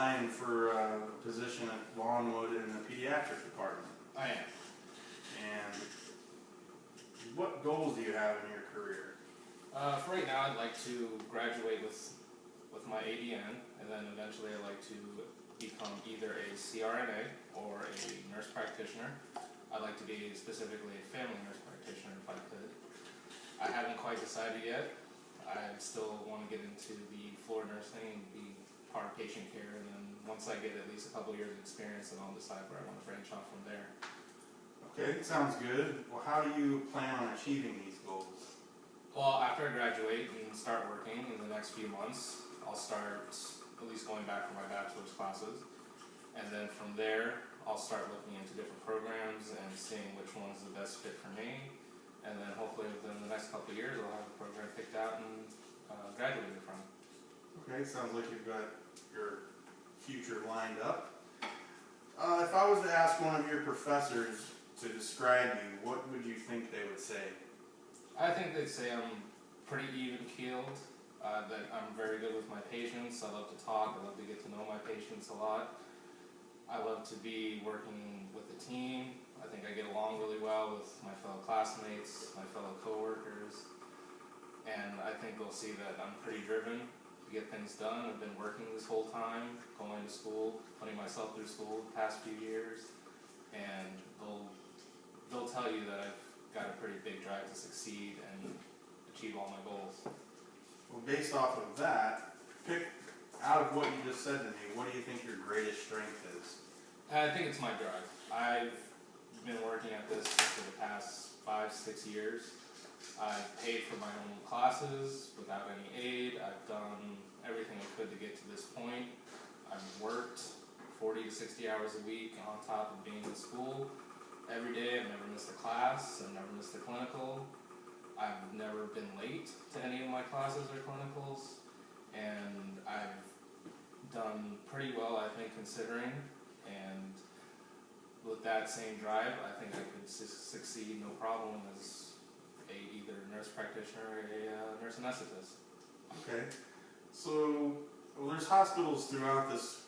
applying for a position at Longwood in the pediatric department. I am. And what goals do you have in your career? For right now, I'd like to graduate with my ADN, and then eventually I'd like to become either a CRNA or a nurse practitioner. I'd like to be specifically a family nurse practitioner if I could. I haven't quite decided yet. I still want to get into the floor nursing and be part of patient care, and then once I get at least a couple years of experience, then I'll decide where I want to branch off from there. Okay, sounds good. Well, how do you plan on achieving these goals? Well, after I graduate and start working in the next few months, I'll start at least going back for my bachelor's classes, and then from there I'll start looking into different programs and seeing which one's the best fit for me, and then hopefully within the next couple of years I'll have a program picked out and graduated from. Okay, sounds like you've got your future lined up. If I was to ask one of your professors to describe you, what would you think they would say? I think they'd say I'm pretty even-keeled, that I'm very good with my patients. I love to talk, I love to get to know my patients a lot. I love to be working with the team. I think I get along really well with my fellow classmates, my fellow coworkers, and I think they'll see that I'm pretty driven to get things done. I've been working this whole time, going to school, putting myself through school the past few years, and they'll tell you that I've got a pretty big drive to succeed and achieve all my goals. Well, based off of that, pick out of what you just said to me, what do you think your greatest strength is? I think it's my drive. I've been working at this for the past 5-6 years. I've paid for my own classes without any aid. I've done everything I could to get to this point. I've worked 40 to 60 hours a week on top of being in school. Every day, I've never missed a class, I've never missed a clinical. I've never been late to any of my classes or clinicals, and I've done pretty well, I think, considering, and with that same drive, I think I could succeed no problem as either nurse practitioner or a nurse anesthetist. Okay, so there's hospitals throughout this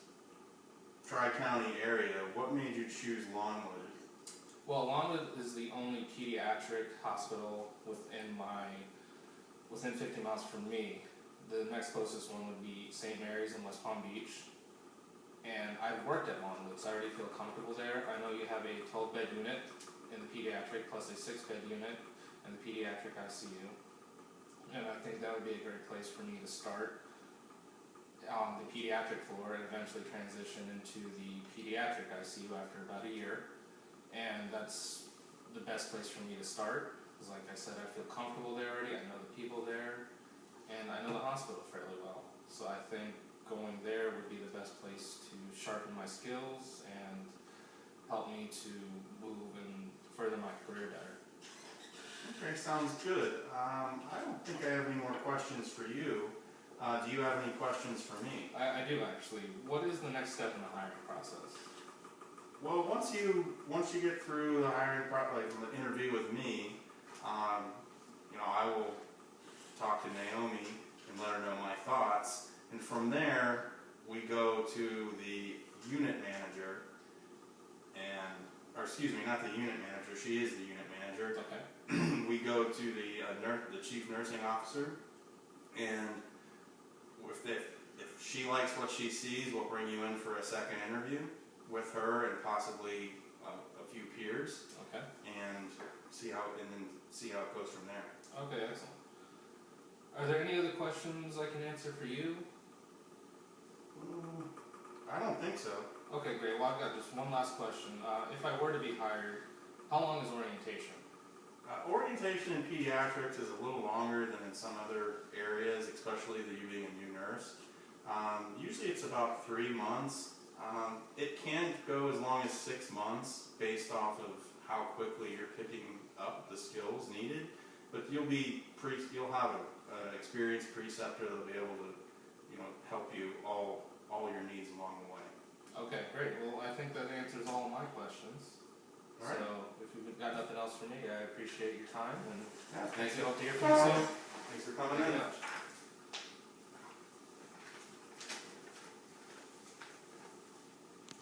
Tri-County area. What made you choose Longwood? Well, Longwood is the only pediatric hospital within 50 miles from me. The next closest one would be St. Mary's in West Palm Beach. And I've worked at Longwood, so I already feel comfortable there. I know you have a 12-bed unit in the pediatric plus a 6-bed unit in the pediatric ICU. And I think that would be a great place for me to start on the pediatric floor and eventually transition into the pediatric ICU after about a year. And that's the best place for me to start, because like I said, I feel comfortable there already, I know the people there, and I know the hospital fairly well. So I think going there would be the best place to sharpen my skills and help me to move and further my career better. Okay, sounds good. I don't think I have any more questions for you. Do you have any questions for me? I do actually. What is the next step in the hiring process? Well, once you get through the hiring like the interview with me, I will talk to Naomi and let her know my thoughts, and from there we go to the unit manager, or excuse me, not the unit manager. She is the unit manager. Okay. We go to the chief nursing officer, and if she likes what she sees, we'll bring you in for a second interview with her and possibly a few peers. Okay. And see how it goes from there. Okay, excellent. Are there any other questions I can answer for you? I don't think so. Okay, great. Well, I've got just one last question. If I were to be hired, how long is orientation? Orientation in pediatrics is a little longer than in some other areas, especially you being a new nurse. Usually it's about 3 months. It can go as long as 6 months based off of how quickly you're picking up the skills needed. But you'll have an experienced preceptor that'll be able to, help you all your needs along the way. Okay, great. Well, I think that answers all of my questions. All right. So, if you've got nothing else for me, I appreciate your time, and Yeah, thanks. I hope to hear from you soon. Thanks for coming in.